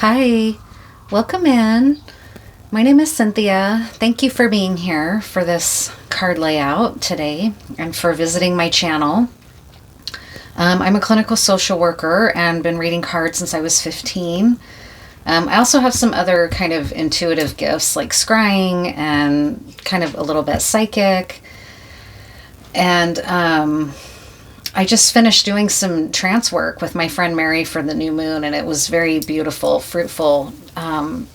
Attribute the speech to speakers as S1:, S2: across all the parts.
S1: Hi, welcome in. My name is Cynthia. Thank you for being here for this card layout today and for visiting my channel. I'm a clinical social worker and been reading cards since I was 15. I also have some other kind of intuitive gifts like scrying and kind of a little bit psychic. And I just finished doing some trance work with my friend Mary for the new moon, and it was very beautiful, fruitful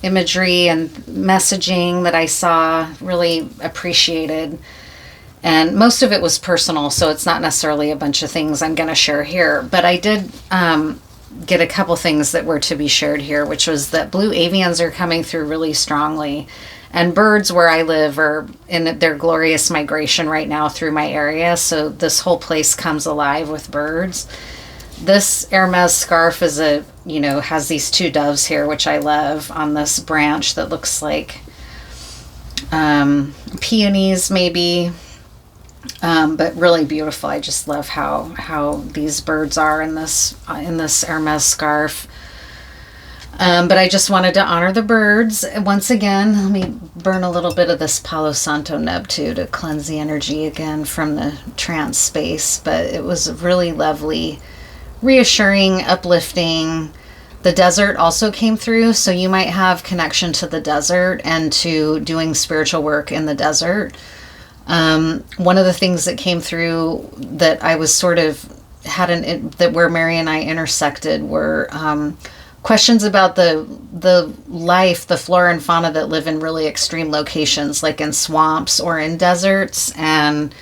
S1: imagery and messaging that I saw, really appreciated. And most of it was personal, so it's not necessarily a bunch of things I'm going to share here. But I did get a couple things that were to be shared here, which was that blue avians are coming through really strongly. And birds where I live are in their glorious migration right now through my area. So this whole place comes alive with birds. This Hermes scarf is has these two doves here, which I love, on this branch that looks like peonies maybe. But really beautiful. I just love how these birds are in this Hermes scarf. But I just wanted to honor the birds. Once again, let me burn a little bit of this Palo Santo nub too to cleanse the energy again from the trance space. But it was really lovely, reassuring, uplifting. The desert also came through, so you might have connection to the desert and to doing spiritual work in the desert. One of the things that came through that I was sort of that where Mary and I intersected were questions about the life, the flora and fauna that live in really extreme locations, like in swamps or in deserts, and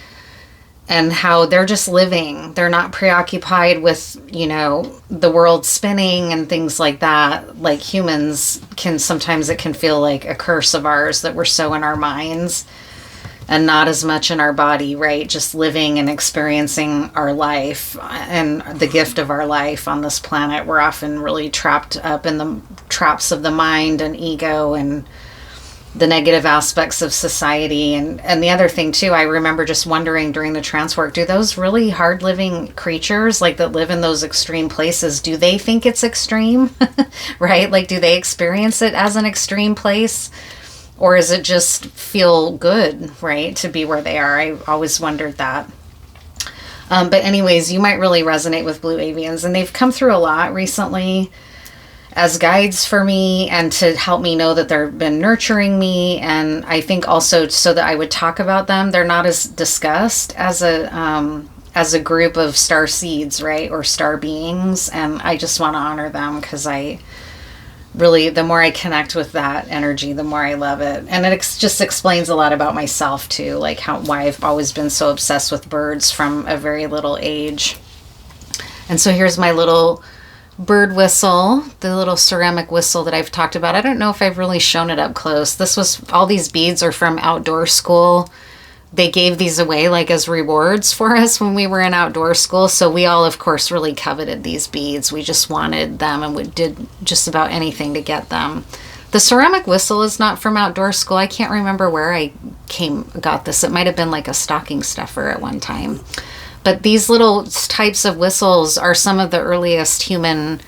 S1: how they're just living. They're not preoccupied with, the world spinning and things like that. Like humans sometimes it can feel like a curse of ours that we're so in our minds and not as much in our body, right? Just living and experiencing our life and the gift of our life on this planet. We're often really trapped up in the traps of the mind and ego and the negative aspects of society. And the other thing too, I remember just wondering during the trance work, do those really hard living creatures like that live in those extreme places, do they think it's extreme? Right? Like, do they experience it as an extreme place? Or is it just feel good, right, to be where they are? I always wondered that. But anyways, you might really resonate with blue avians. And they've come through a lot recently as guides for me and to help me know that they've been nurturing me. And I think also so that I would talk about them. They're not as discussed as a group of star seeds, right, or star beings. And I just want to honor them because the more I connect with that energy, the more I love it. And it just explains a lot about myself too, like why I've always been so obsessed with birds from a very little age. And so here's my little bird whistle, the little ceramic whistle that I've talked about. I don't know if I've really shown it up close. All these beads are from outdoor school. They gave these away like as rewards for us when we were in outdoor school. So we all, of course, really coveted these beads. We just wanted them and we did just about anything to get them. The ceramic whistle is not from outdoor school. I can't remember where I got this. It might have been like a stocking stuffer at one time. But these little types of whistles are some of the earliest human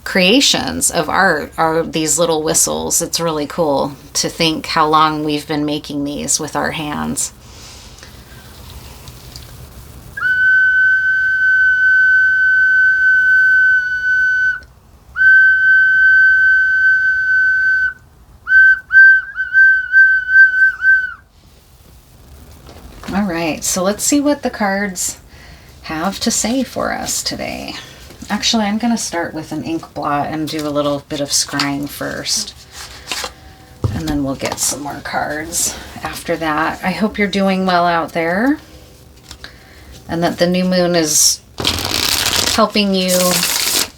S1: creations of art, are these little whistles. It's really cool to think how long we've been making these with our hands. All right, so let's see what the cards have to say for us today. Actually, I'm going to start with an ink blot and do a little bit of scrying first. And then we'll get some more cards after that. I hope you're doing well out there. And that the new moon is helping you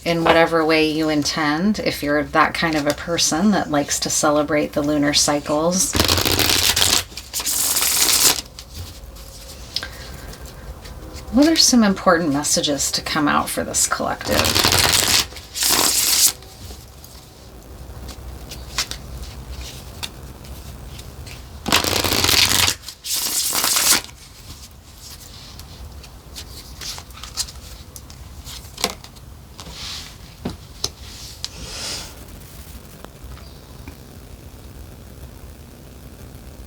S1: in whatever way you intend. If you're that kind of a person that likes to celebrate the lunar cycles. What are some important messages to come out for this collective?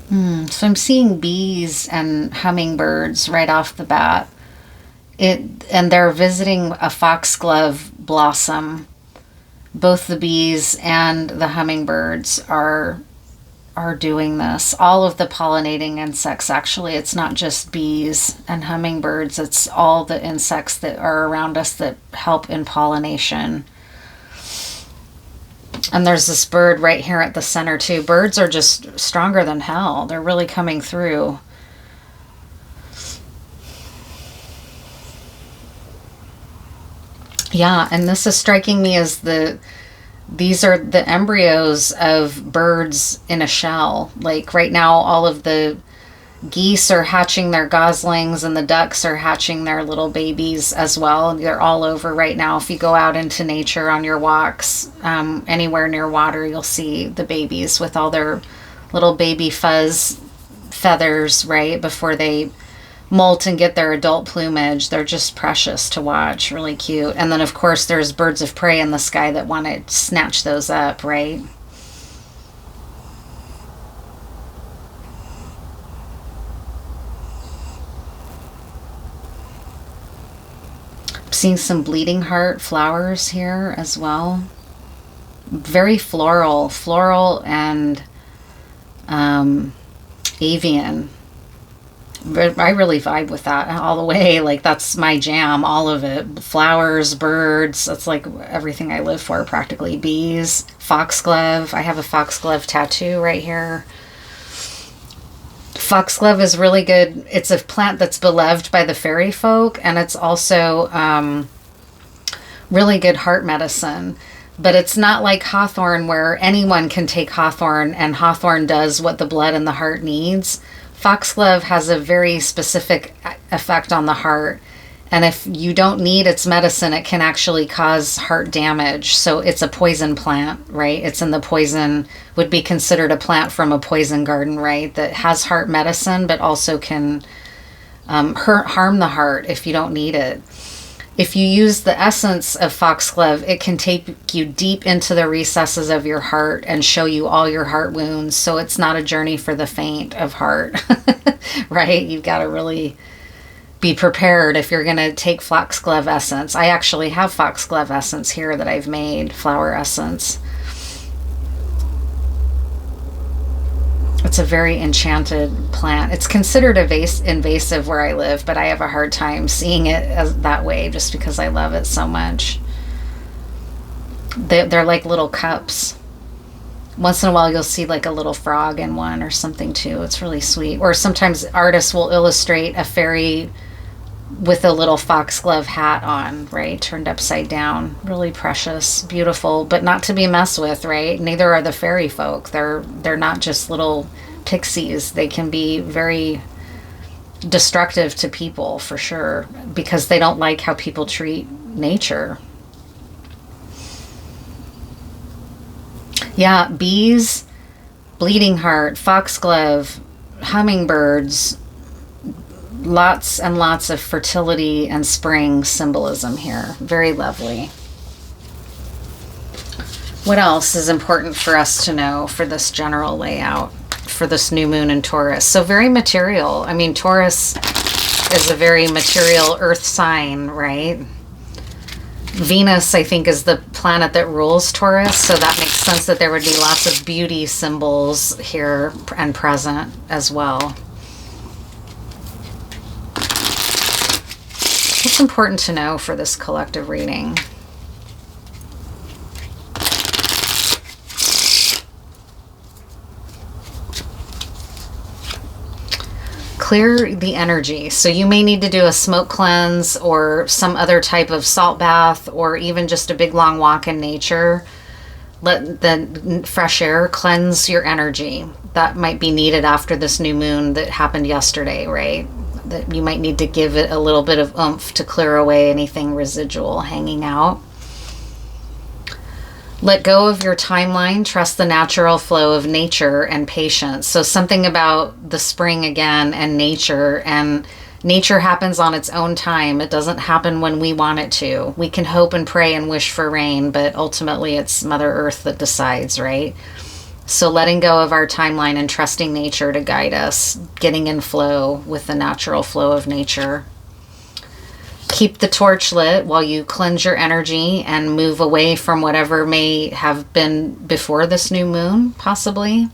S1: So I'm seeing bees and hummingbirds right off the bat. And they're visiting a foxglove blossom. Both the bees and the hummingbirds are doing this. All of the pollinating insects, actually. It's not just bees and hummingbirds, it's all the insects that are around us that help in pollination. And there's this bird right here at the center too. Birds are just stronger than hell. They're really coming through. Yeah, and this is striking me as these are the embryos of birds in a shell. Like right now, all of the geese are hatching their goslings and the ducks are hatching their little babies as well. They're all over right now. If you go out into nature on your walks, anywhere near water, you'll see the babies with all their little baby fuzz feathers, right, before they molt and get their adult plumage. They're just precious to watch, really cute. And then of course there's birds of prey in the sky that want to snatch those up, right? I'm seeing some bleeding heart flowers here as well. Very floral and avian. I really vibe with that all the way. Like that's my jam, all of it. Flowers, birds, that's like everything I live for practically. Bees, foxglove. I have a foxglove tattoo right here. Foxglove is really good. It's a plant that's beloved by the fairy folk, and it's also really good heart medicine. But it's not like hawthorn where anyone can take hawthorn and hawthorn does what the blood and the heart needs. Foxglove has a very specific effect on the heart, and if you don't need its medicine, it can actually cause heart damage. So it's a poison plant, right? It's in the poison, would be considered a plant from a poison garden, right? That has heart medicine, but also can harm the heart if you don't need it. If you use the essence of foxglove, it can take you deep into the recesses of your heart and show you all your heart wounds. So it's not a journey for the faint of heart, right? You've got to really be prepared if you're going to take foxglove essence. I actually have foxglove essence here that I've made, flower essence. It's a very enchanted plant. It's considered invasive where I live, but I have a hard time seeing it as that way just because I love it so much. They're like little cups. Once in a while you'll see like a little frog in one or something too. It's really sweet. Or sometimes artists will illustrate a fairy with a little foxglove hat on, right? Turned upside down. Really precious, beautiful, but not to be messed with, right? Neither are the fairy folk. They're not just little pixies. They can be very destructive to people for sure because they don't like how people treat nature. Yeah, bees, bleeding heart, foxglove, hummingbirds, lots and lots of fertility and spring symbolism here. Very lovely. What else is important for us to know for this general layout for this new moon in Taurus? So very material. I mean, Taurus is a very material earth sign, right? Venus, I think, is the planet that rules Taurus, so that makes sense that there would be lots of beauty symbols here and present as well. What's important to know for this collective reading? Clear the energy. So you may need to do a smoke cleanse or some other type of salt bath or even just a big long walk in nature. Let the fresh air cleanse your energy. That might be needed after this new moon that happened yesterday, right? That you might need to give it a little bit of oomph to clear away anything residual hanging out. Let go of your timeline. Trust the natural flow of nature and patience. So something about the spring again and nature happens on its own time. It doesn't happen when we want it to. We can hope and pray and wish for rain, but ultimately it's Mother Earth that decides, right? So letting go of our timeline and trusting nature to guide us, getting in flow with the natural flow of nature. Keep the torch lit while you cleanse your energy and move away from whatever may have been before this new moon, possibly.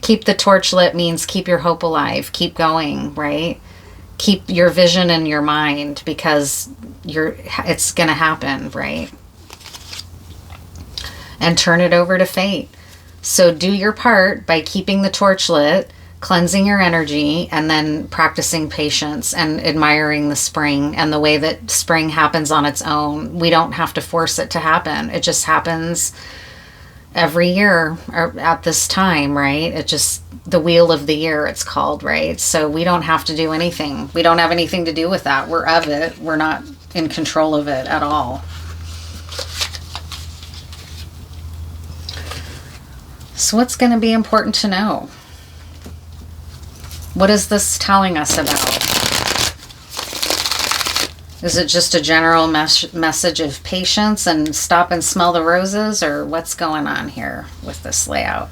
S1: Keep the torch lit means keep your hope alive, keep going, right? Keep your vision in your mind, because it's going to happen, right? And turn it over to fate. So do your part by keeping the torch lit, cleansing your energy, and then practicing patience and admiring the spring and the way that spring happens on its own. We don't have to force it to happen. It just happens every year or at this time, right? It just, the wheel of the year, it's called, right? So we don't have to do anything. We don't have anything to do with that. We're of it. We're not in control of it at all. So what's going to be important to know? What is this telling us about? Is it just a general message of patience and stop and smell the roses? Or what's going on here with this layout?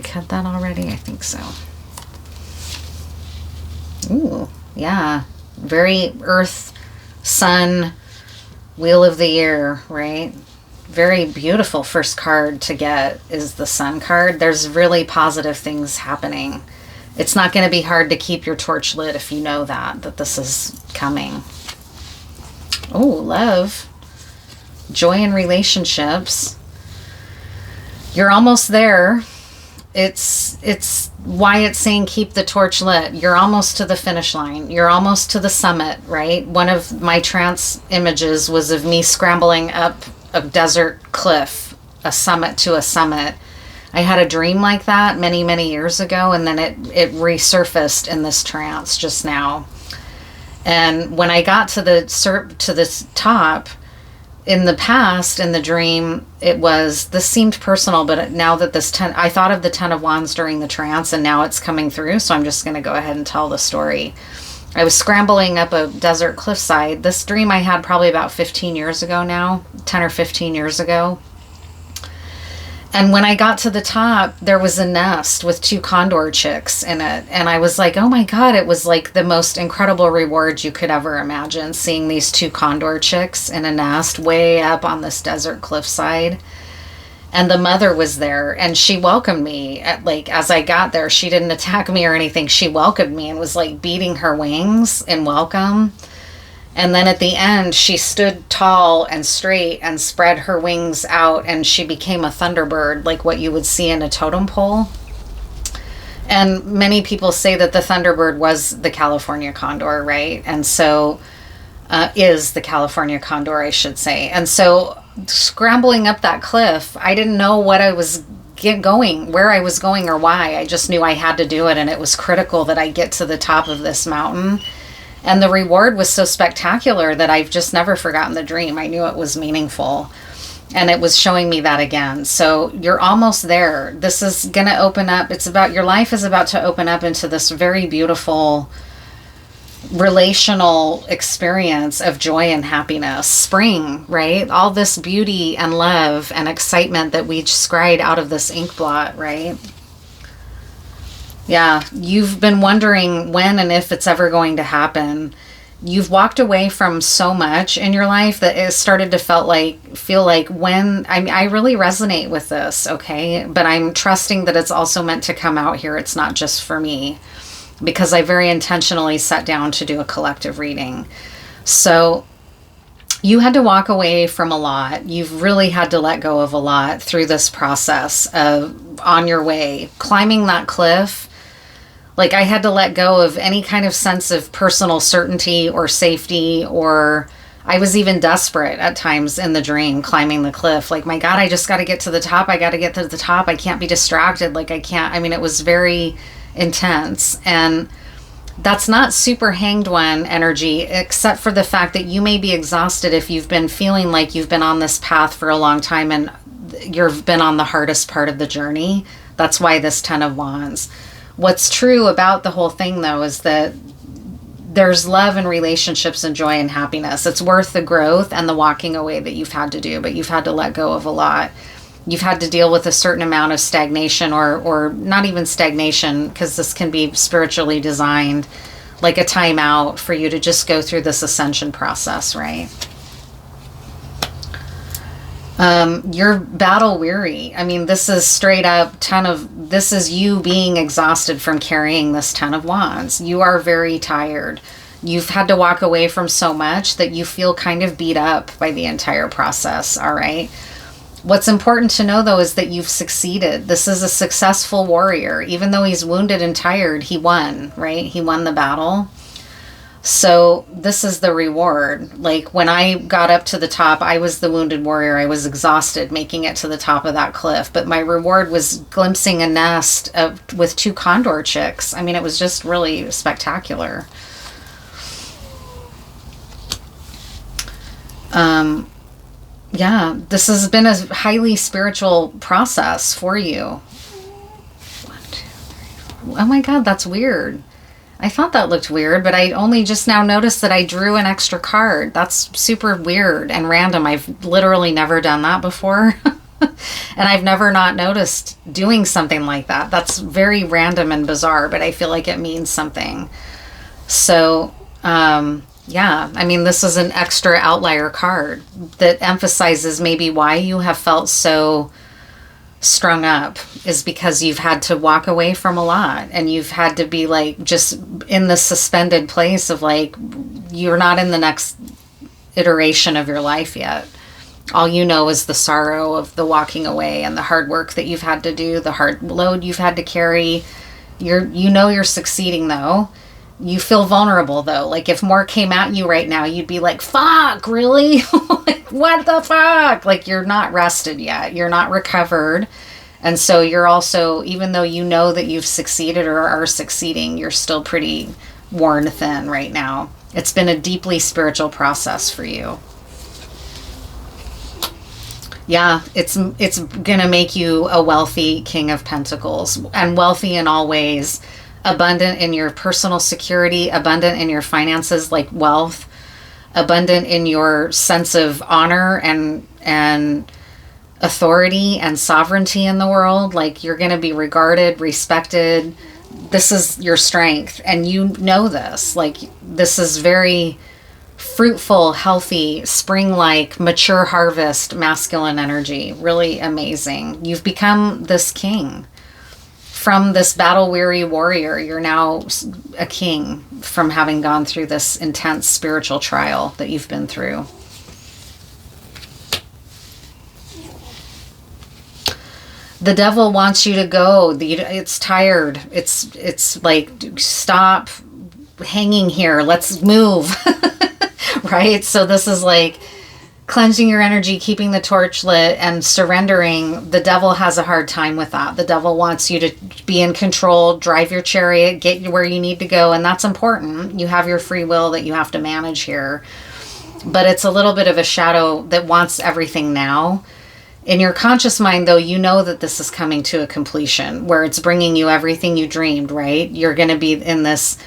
S1: Cut that already? I think so. Ooh, yeah. Very earth, sun, wheel of the year, right? Very beautiful first card to get is the sun card. There's really positive things happening. It's not going to be hard to keep your torch lit if you know that this is coming. Oh, love. Joy in relationships. You're almost there. It's why it's saying keep the torch lit. You're almost to the finish line. You're almost to the summit, right? One of my trance images was of me scrambling up a desert cliff, a summit to a summit. I had a dream like that many, many years ago, and then it resurfaced in this trance just now. And when I got to the top, in the past, in the dream, this seemed personal, but now that I thought of the 10 of Wands during the trance, and now it's coming through, so I'm just going to go ahead and tell the story. I was scrambling up a desert cliffside. This dream I had probably about 15 years ago now, 10 or 15 years ago. And when I got to the top, there was a nest with 2 condor chicks in it. And I was like, oh my God, it was like the most incredible reward you could ever imagine, seeing these 2 condor chicks in a nest way up on this desert cliffside. And the mother was there, and she welcomed me. As I got there, she didn't attack me or anything. She welcomed me and was like beating her wings in welcome. And then at the end, she stood tall and straight and spread her wings out, and she became a thunderbird, like what you would see in a totem pole. And many people say that the thunderbird was the California condor, right? And so is the California condor, I should say. And so scrambling up that cliff, I didn't know what I was where I was going or why. I just knew I had to do it, and it was critical that I get to the top of this mountain. And the reward was so spectacular that I've just never forgotten the dream. I knew it was meaningful. And it was showing me that again. So you're almost there. This is going to open up. Your life is about to open up into this very beautiful relational experience of joy and happiness. Spring, right? All this beauty and love and excitement that we scried out of this ink blot, right? Yeah, you've been wondering when and if it's ever going to happen. You've walked away from so much in your life that it started to feel like when, I really resonate with this, okay? But I'm trusting that it's also meant to come out here. It's not just for me, because I very intentionally sat down to do a collective reading. So you had to walk away from a lot. You've really had to let go of a lot through this process of on your way, climbing that cliff. Like, I had to let go of any kind of sense of personal certainty or safety, or I was even desperate at times in the dream, climbing the cliff. Like, my God, I just got to get to the top. I got to get to the top. I can't be distracted. Like, I can't. I mean, it was very intense. And that's not super hanged one energy, except for the fact that you may be exhausted if you've been feeling like you've been on this path for a long time and you've been on the hardest part of the journey. That's why this 10 of Wands. What's true about the whole thing, though, is that there's love and relationships and joy and happiness. It's worth the growth and the walking away that you've had to do, but you've had to let go of a lot. You've had to deal with a certain amount of stagnation, or not even stagnation, because this can be spiritually designed, like a timeout for you to just go through this ascension process, right? You're battle weary. I mean, this is straight up this is you being exhausted from carrying this 10 of Wands. You are very tired. You've had to walk away from so much that you feel kind of beat up by the entire process. All right. What's important to know, though, is that you've succeeded. This is a successful warrior. Even though he's wounded and tired, he won, right? He won the battle. So this is the reward. Like, when I got up to the top, I was the wounded warrior. I was exhausted making it to the top of that cliff. But my reward was glimpsing a nest with 2 condor chicks. I mean, it was just really spectacular. Yeah, this has been a highly spiritual process for you. 1, 2, 3, 4. Oh my God, that's weird. I thought that looked weird, but I only just now noticed that I drew an extra card. That's super weird and random. I've literally never done that before. And I've never not noticed doing something like that. That's very random and bizarre, but I feel like it means something. So, yeah, I mean, this is an extra outlier card that emphasizes maybe why you have felt so strung up, is because you've had to walk away from a lot, and you've had to be like just in the suspended place of like, you're not in the next iteration of your life yet. All you know is the sorrow of the walking away and the hard work that you've had to do, the hard load you've had to carry. You're succeeding, though. You feel vulnerable, though. Like, if more came at you right now, you'd be like, fuck, really? Like, what the fuck? Like, you're not rested yet. You're not recovered. And so you're also, even though you know that you've succeeded or are succeeding, you're still pretty worn thin right now. It's been a deeply spiritual process for you. Yeah, it's going to make you a wealthy King of Pentacles, and wealthy in all ways. Abundant in your personal security, abundant in your finances, like wealth, abundant in your sense of honor and authority and sovereignty in the world. Like, you're going to be regarded, respected. This is your strength, and you know this. Like, this is very fruitful, healthy, spring-like, mature harvest, masculine energy. Really amazing. You've become this king. From this battle-weary warrior, you're now a king from having gone through this intense spiritual trial that you've been through. The devil wants you to go. It's tired. It's like, stop hanging here. Let's move. Right? So this is like cleansing your energy, keeping the torch lit, and surrendering. The devil has a hard time with that. The devil wants you to be in control, drive your chariot, get you where you need to go, and that's important. You have your free will that you have to manage here. But it's a little bit of a shadow that wants everything now. In your conscious mind, though, you know that this is coming to a completion, where it's bringing you everything you dreamed, right? You're going to be in this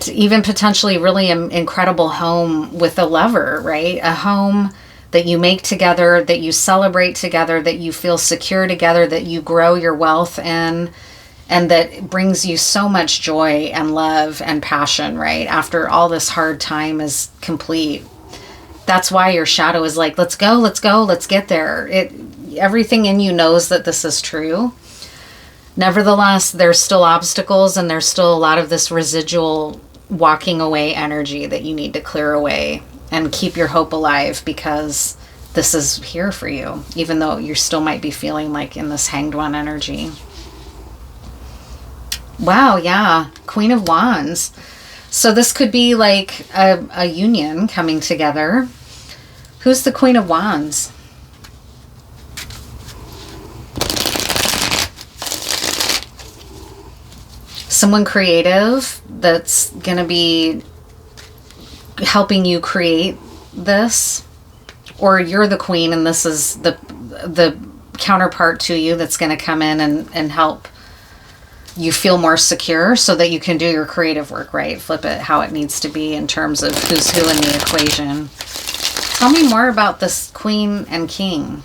S1: even potentially really incredible home with a lover, right? A home that you make together, that you celebrate together, that you feel secure together, that you grow your wealth in, and that brings you so much joy and love and passion, right? After all this hard time is complete. That's why your shadow is like, let's go, let's get there. Everything in you knows that this is true. Nevertheless, there's still obstacles, and there's still a lot of this residual walking away energy that you need to clear away and keep your hope alive, because this is here for you, even though you still might be feeling like in this hanged one energy. Wow, yeah. Queen of Wands. So this could be like a union coming together. Who's the Queen of Wands? Someone creative that's going to be helping you create this. Or you're the queen and this is the counterpart to you that's going to come in and help you feel more secure so that you can do your creative work, right? Flip it how it needs to be in terms of who's who in the equation. Tell me more about this queen and king.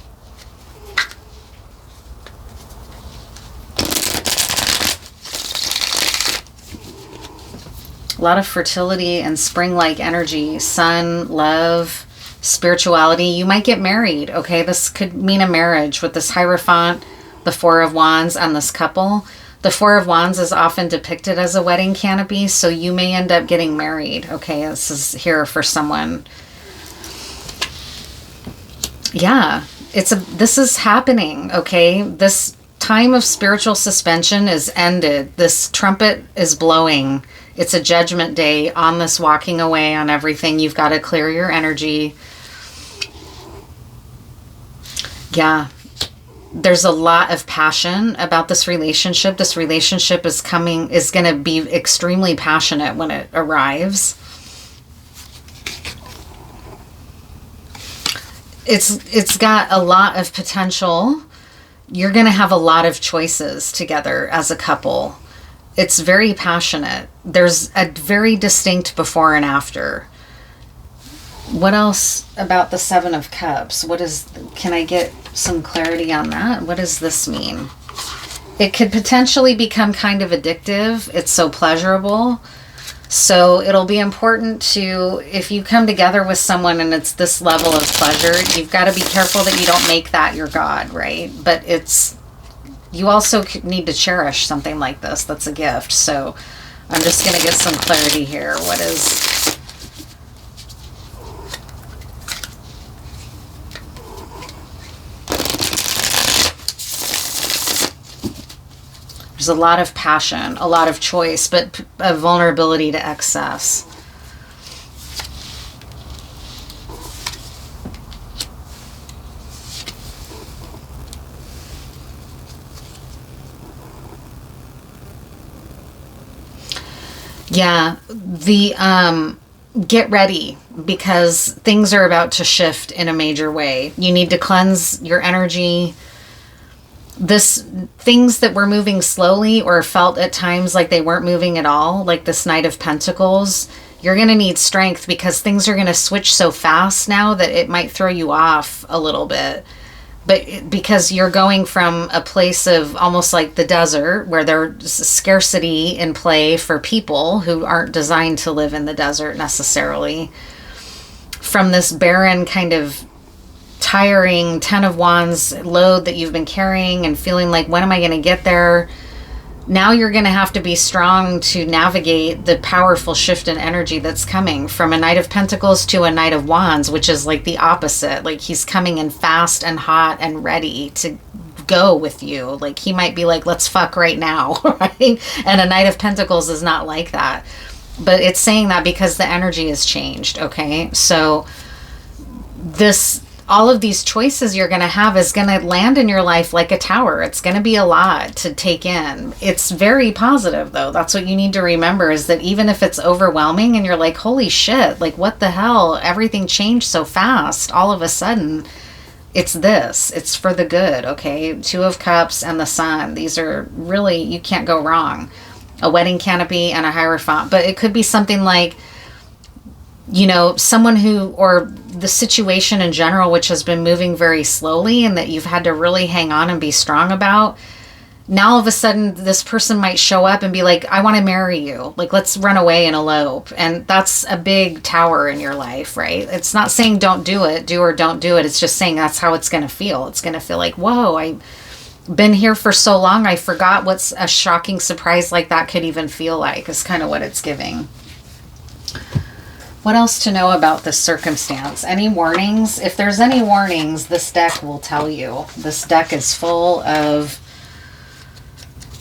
S1: A lot of fertility and spring-like energy, sun, love, spirituality. You might get married, okay? This could mean a marriage with this Hierophant, the Four of Wands, and this couple. The Four of Wands is often depicted as a wedding canopy, so you may end up getting married, okay? This is here for someone. Yeah, this is happening, okay? This time of spiritual suspension is ended. This trumpet is blowing. It's a judgment day on this walking away on everything. You've got to clear your energy. Yeah. There's a lot of passion about this relationship. This relationship is going to be extremely passionate when it arrives. It's got a lot of potential. You're going to have a lot of choices together as a couple. It's very passionate. There's a very distinct before and after. What else about the Seven of Cups? Can I get some clarity on that? What does this mean? It could potentially become kind of addictive. It's so pleasurable. So it'll be important if you come together with someone and it's this level of pleasure, you've got to be careful that you don't make that your God, right? But you also need to cherish something like this. That's a gift. So I'm just going to get some clarity here. There's a lot of passion, a lot of choice, but a vulnerability to excess. Yeah, get ready because things are about to shift in a major way. You need to cleanse your energy. Things that were moving slowly or felt at times like they weren't moving at all, like this Knight of Pentacles, you're going to need strength because things are going to switch so fast now that it might throw you off a little bit. But because you're going from a place of almost like the desert where there's scarcity in play for people who aren't designed to live in the desert necessarily, from this barren kind of tiring Ten of Wands load that you've been carrying and feeling like, when am I going to get there? Now you're going to have to be strong to navigate the powerful shift in energy that's coming from a Knight of Pentacles to a Knight of Wands, which is like the opposite. Like he's coming in fast and hot and ready to go with you. Like he might be like, let's fuck right now, right? And a Knight of Pentacles is not like that. But it's saying that because the energy has changed, okay? So all of these choices you're going to have is going to land in your life like a tower. It's going to be a lot to take in. It's very positive, though. That's what you need to remember, is that even if it's overwhelming and you're like, holy shit, like what the hell? Everything changed so fast. All of a sudden, it's for the good, okay? Two of Cups and the Sun. These are really, you can't go wrong. A wedding canopy and a Hierophant. But it could be something like, someone or the situation in general, which has been moving very slowly and that you've had to really hang on and be strong about. Now all of a sudden this person might show up and be like, I want to marry you. Like, let's run away and elope. And that's a big tower in your life, right? It's not saying don't do it, do or don't do it. It's just saying that's how it's going to feel. It's going to feel like, whoa, I've been here for so long. I forgot what a shocking surprise like that could even feel like, is kind of what it's giving. What else to know about this circumstance? Any warnings? If there's any warnings, this deck will tell you. This deck is full of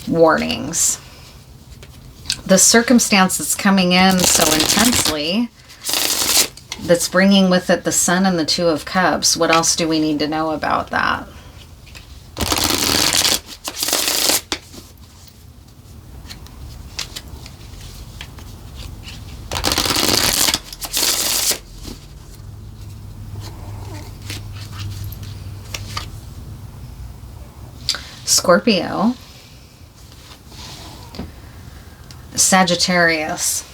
S1: warnings. the circumstance that's coming in so intensely, that's bringing with it the Sun and the Two of Cups. What else do we need to know about that? Scorpio, Sagittarius.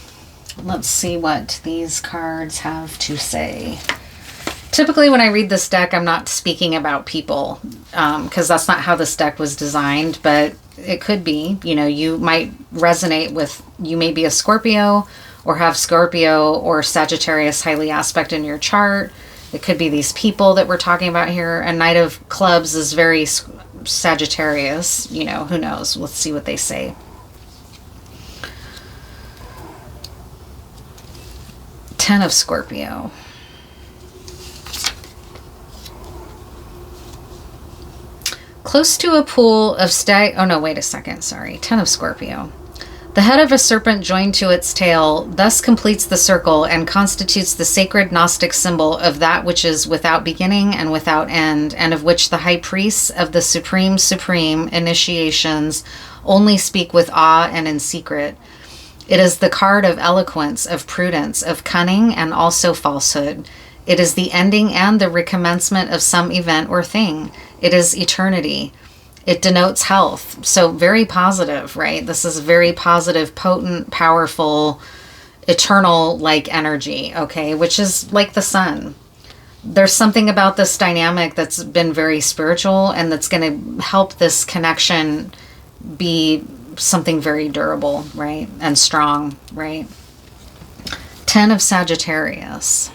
S1: Let's see what these cards have to say. Typically when I read this deck, I'm not speaking about people, because that's not how this deck was designed, but it could be. You know, you might resonate with, you may be a Scorpio or have Scorpio or Sagittarius highly aspect in your chart. It could be these people that we're talking about here. A Knight of Clubs is very Sagittarius, you know, who knows? Let's see what they say. Ten of Scorpio. Close to a pool of oh no, wait a second, sorry. Ten of Scorpio. The head of a serpent joined to its tail thus completes the circle and constitutes the sacred Gnostic symbol of that which is without beginning and without end, and of which the high priests of the supreme initiations only speak with awe and in secret. It is the card of eloquence, of prudence, of cunning, and also falsehood. It is the ending and the recommencement of some event or thing. It is eternity. It denotes health. So very positive, right? This is very positive, potent, powerful, eternal-like energy, okay? Which is like the sun. There's something about this dynamic that's been very spiritual and that's going to help this connection be something very durable, right? And strong, right? 10 of Sagittarius.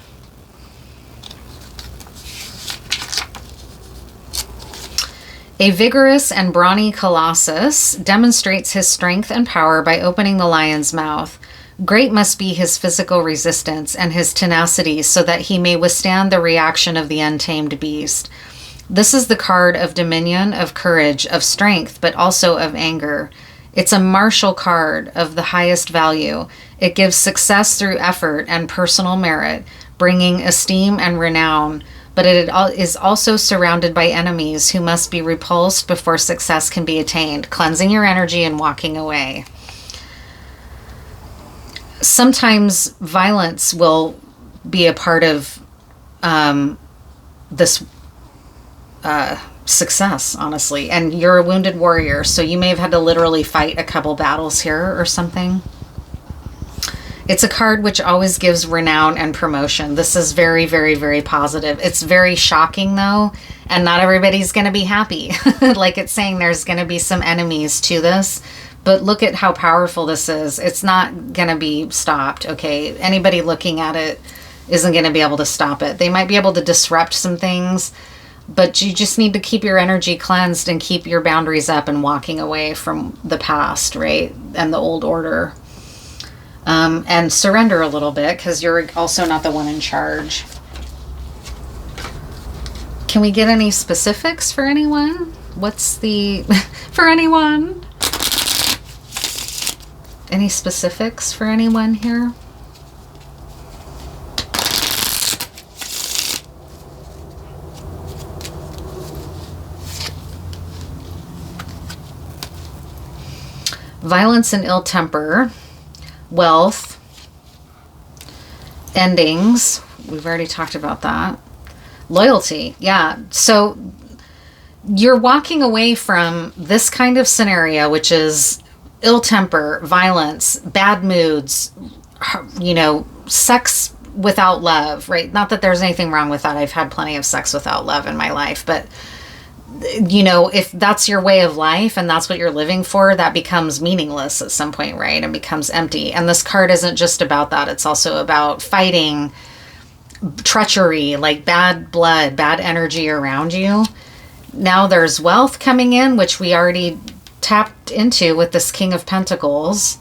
S1: A vigorous and brawny colossus demonstrates his strength and power by opening the lion's mouth. Great must be his physical resistance and his tenacity so that he may withstand the reaction of the untamed beast. This is the card of dominion, of courage, of strength, but also of anger. It's a martial card of the highest value. It gives success through effort and personal merit, bringing esteem and renown. But it is also surrounded by enemies who must be repulsed before success can be attained, cleansing your energy and walking away. Sometimes violence will be a part of this success, honestly. And you're a wounded warrior, so you may have had to literally fight a couple battles here or something. It's a card which always gives renown and promotion. This is very, very, very positive. It's very shocking, though, and not everybody's going to be happy. Like it's saying there's going to be some enemies to this, but look at how powerful this is. It's not going to be stopped, okay? Anybody looking at it isn't going to be able to stop it. They might be able to disrupt some things, but you just need to keep your energy cleansed and keep your boundaries up and walking away from the past, right? And the old order. And surrender a little bit because you're also not the one in charge. Can we get any specifics for anyone? What's the... for anyone? Any specifics for anyone here? Violence and ill temper. Wealth, endings, we've already talked about that. Loyalty, yeah. So you're walking away from this kind of scenario, which is ill temper, violence, bad moods, you know, sex without love, right? Not that there's anything wrong with that. I've had plenty of sex without love in my life, but you know, if that's your way of life and that's what you're living for, that becomes meaningless at some point, right? And becomes empty. And this card isn't just about that. It's also about fighting, treachery, like bad blood, bad energy around you. Now there's wealth coming in, which we already tapped into with this King of Pentacles.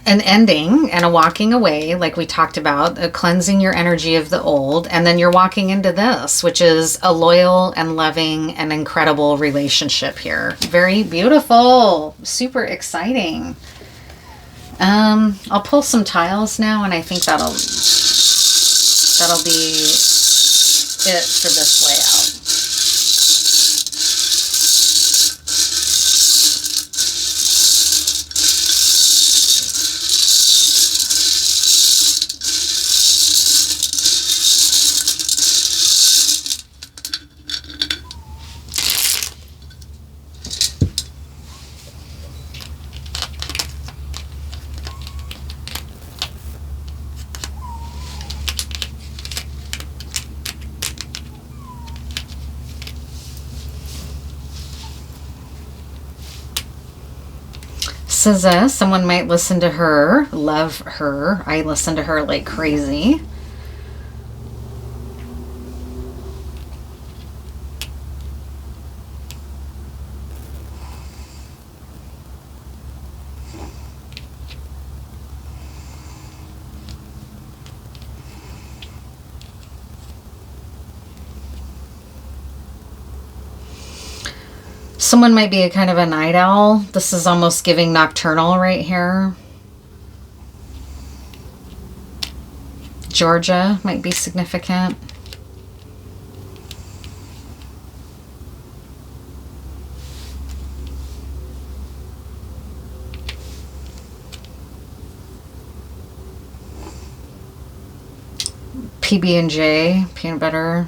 S1: an ending and a walking away, like we talked about, a cleansing your energy of the old, and then you're walking into this, which is a loyal and loving and incredible relationship here. Very beautiful, super exciting. I'll pull some tiles now, and I think that'll be it for this layout. Says someone might listen to her, love her. I listen to her like crazy. Someone might be a kind of a night owl. This is almost giving nocturnal right here. Georgia might be significant. PB&J, peanut butter.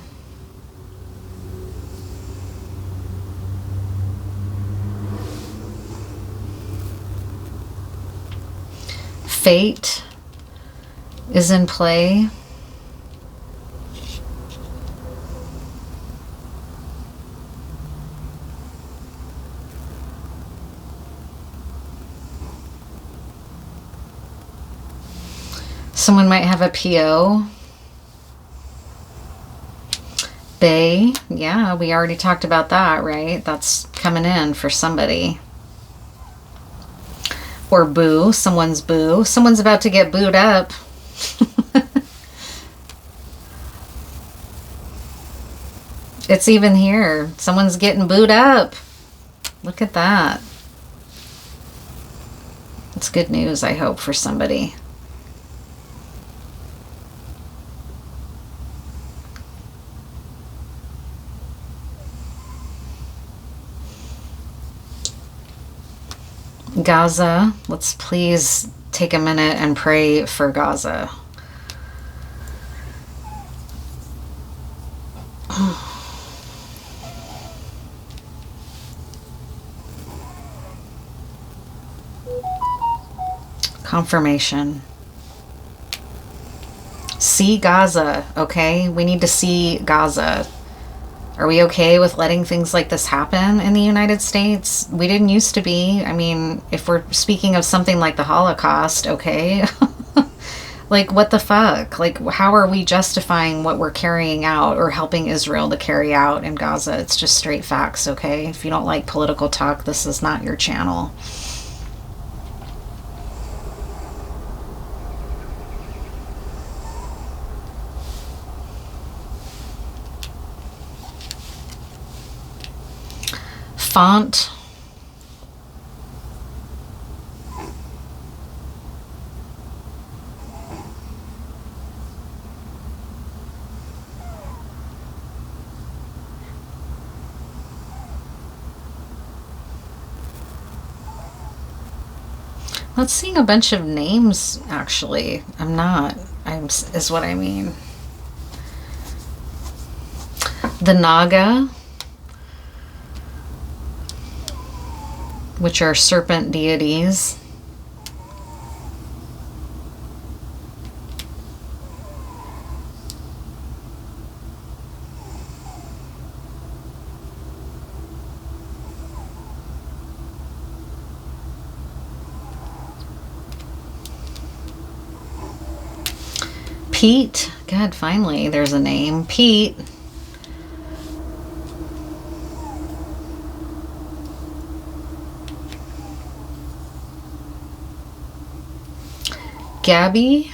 S1: Fate is in play. Someone might have a PO. Bay, yeah, we already talked about that, right? That's coming in for somebody. Or boo, someone's boo. Someone's about to get booed up. It's even here. Someone's getting booed up. Look at that. It's good news, I hope, for somebody. Gaza, let's please take a minute and pray for Gaza. Confirmation. See Gaza, okay? We need to see Gaza. Are we okay with letting things like this happen in the United States? We didn't used to be. I mean, if we're speaking of something like the Holocaust, okay? Like, what the fuck? Like, how are we justifying what we're carrying out or helping Israel to carry out in Gaza? It's just straight facts, okay? If you don't like political talk, this is not your channel. Font. Not seeing a bunch of names, actually. Is what I mean. The Naga, which are serpent deities. Pete, God, finally, there's a name. Pete. Gabby.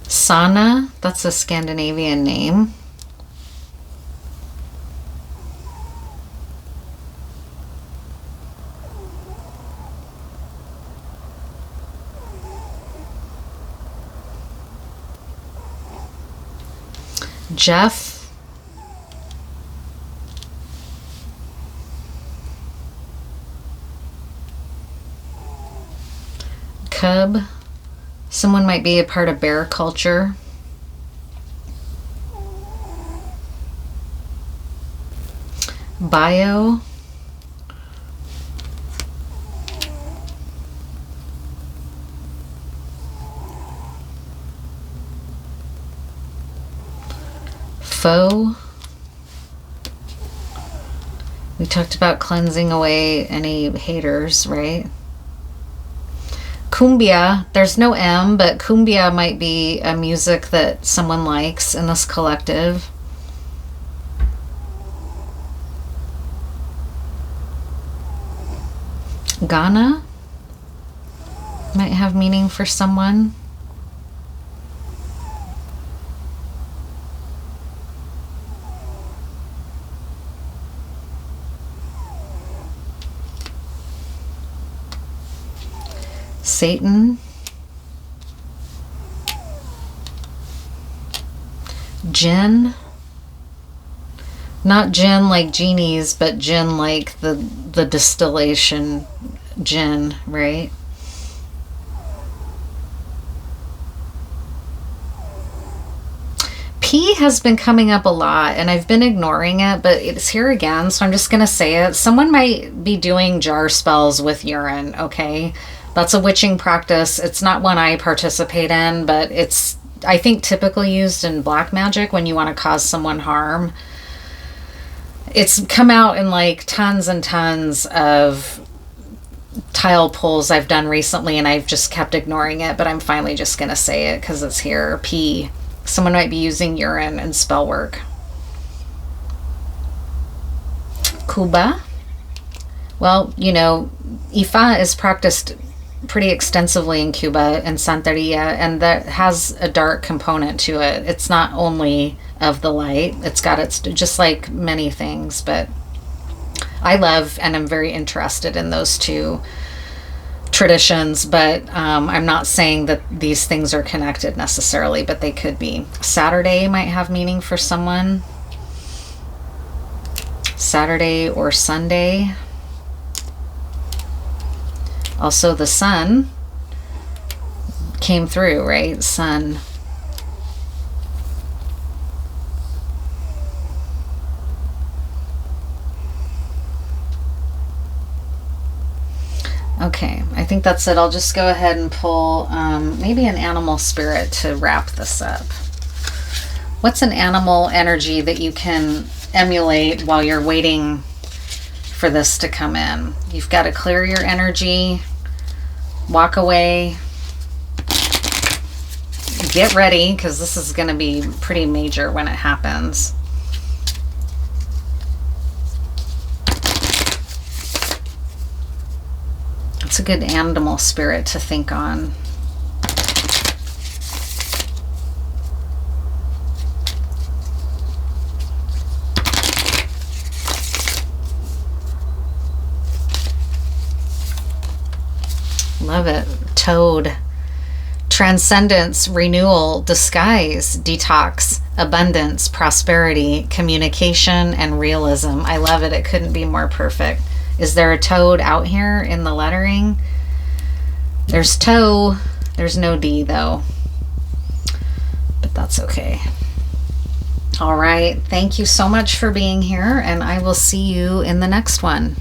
S1: Sana, that's a Scandinavian name. Jeff. Cub. Someone might be a part of bear culture. Bio. Foe. We talked about cleansing away any haters, right? Cumbia, there's no M, but cumbia might be a music that someone likes in this collective. Ghana might have meaning for someone. Satan. Jinn. Not gin like genies, but gin like the distillation gin, right? P has been coming up a lot, and I've been ignoring it, but it's here again, so I'm just going to say it. Someone might be doing jar spells with urine, okay? That's a witching practice. It's not one I participate in, but it's, I think, typically used in black magic when you want to cause someone harm. It's come out in like tons and tons of tile pulls I've done recently, and I've just kept ignoring it, but I'm finally just going to say it because it's here. P. Someone might be using urine in spell work. Cuba. Well, you know, Ifa is practiced pretty extensively in Cuba and Santeria, and that has a dark component to it. It's not only of the light. It's got its, just like many things, but I love and I'm very interested in those two traditions, but I'm not saying that these things are connected necessarily, but they could be. Saturday might have meaning for someone. Saturday or Sunday. Also, the sun came through, right? Sun. Okay, I think that's it. I'll just go ahead and pull maybe an animal spirit to wrap this up. What's an animal energy that you can emulate while you're waiting for this to come in? You've got to clear your energy, walk away, get ready, because this is going to be pretty major when it happens. It's a good animal spirit to think on. Love it. Toad. Transcendence, renewal, disguise, detox, abundance, prosperity, communication, and realism. I love it. It couldn't be more perfect. Is there a toad out here in the lettering? There's toe. There's no D though. But that's okay. All right. Thank you so much for being here, and I will see you in the next one.